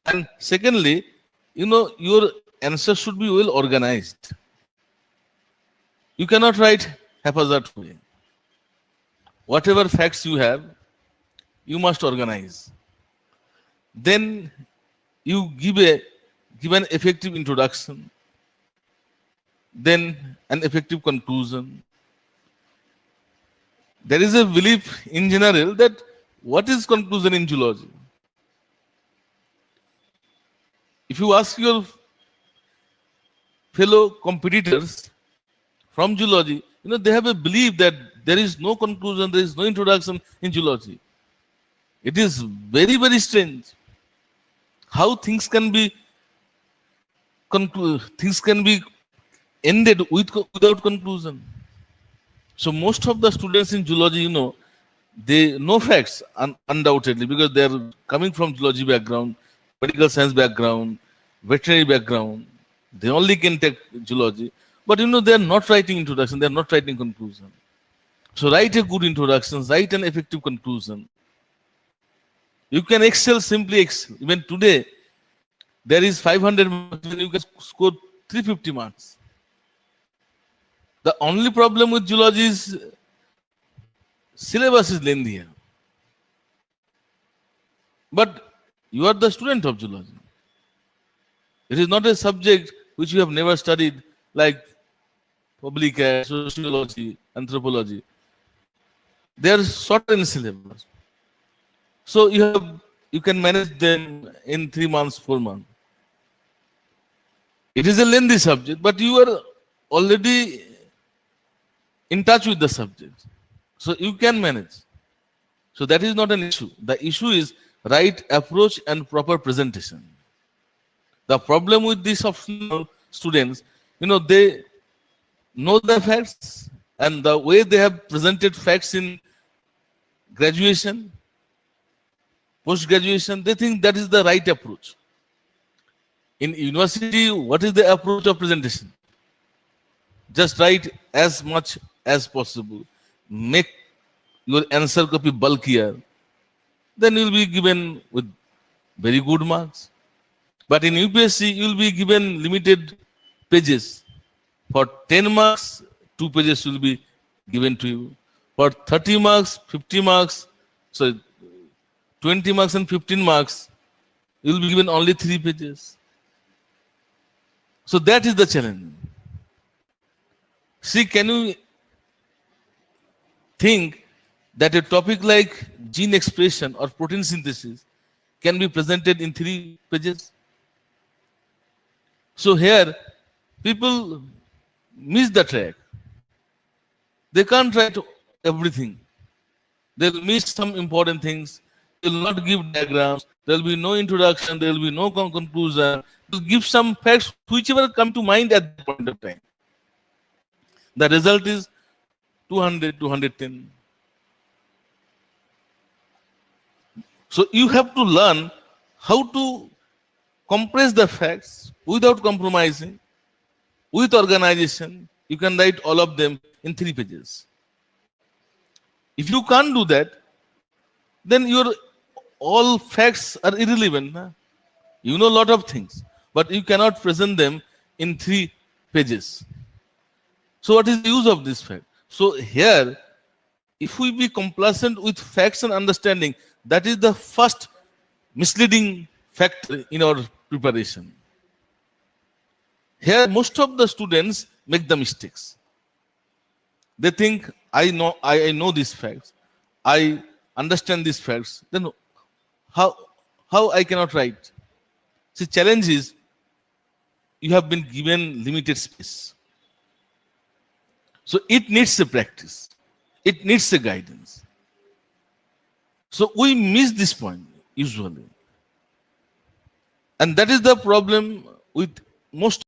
And secondly, your answer should be well organized. You cannot write haphazard way. Whatever facts you have, you must organize. Then you give an effective introduction, then an effective conclusion. There is a belief in general that what is conclusion in zoology? If you ask your fellow competitors from zoology, they have a belief that there is no conclusion, there is no introduction in zoology. It is very, very strange how things can be ended without conclusion. So most of the students in zoology, they know facts undoubtedly because they are coming from zoology background, medical science background, veterinary background. They only can take zoology, but they are not writing introduction. They are not writing conclusion. So write a good introduction, write an effective conclusion. You can excel, simply excel. Even today, there is 500 marks, and you can score 350 marks. The only problem with zoology is syllabus is lengthier. But you are the student of zoology. It is not a subject which you have never studied, like public health, sociology, anthropology. They are shorter in syllabus. So you can manage them in 3 months, 4 months. It is a lengthy subject, but you are already in touch with the subject. So you can manage. So that is not an issue. The issue is right approach and proper presentation. The problem with these optional students, they know the facts, and the way they have presented facts in graduation, post-graduation, they think that is the right approach. In university, what is the approach of presentation? Just write as much as possible. Make your answer copy bulkier. Then you will be given with very good marks. But in UPSC, you will be given limited pages. For 10 marks, 2 pages will be given to you. For 30 marks, 50 marks, so 20 marks and 15 marks, you will be given only 3 pages. So that is the challenge. See, can you think that a topic like gene expression or protein synthesis can be presented in 3 pages? So here, people miss the track. They can't write everything. They'll miss some important things. They'll not give diagrams. There'll be no introduction. There'll be no conclusion. They'll give some facts whichever come to mind at that point of time. The result is 200, 210. So you have to learn how to compress the facts without compromising, with organization. You can write all of them in 3 pages. If you can't do that, then your all facts are irrelevant. Huh? You know a lot of things, but you cannot present them in 3 pages. So what is the use of this fact? So here, if we be complacent with facts and understanding, that is the first misleading factor in our preparation. Here, most of the students make the mistakes. They think, I know these facts, I understand these facts. Then how I cannot write? See, challenge is you have been given limited space. So it needs a practice. It needs a guidance. So we miss this point usually. And that is the problem with most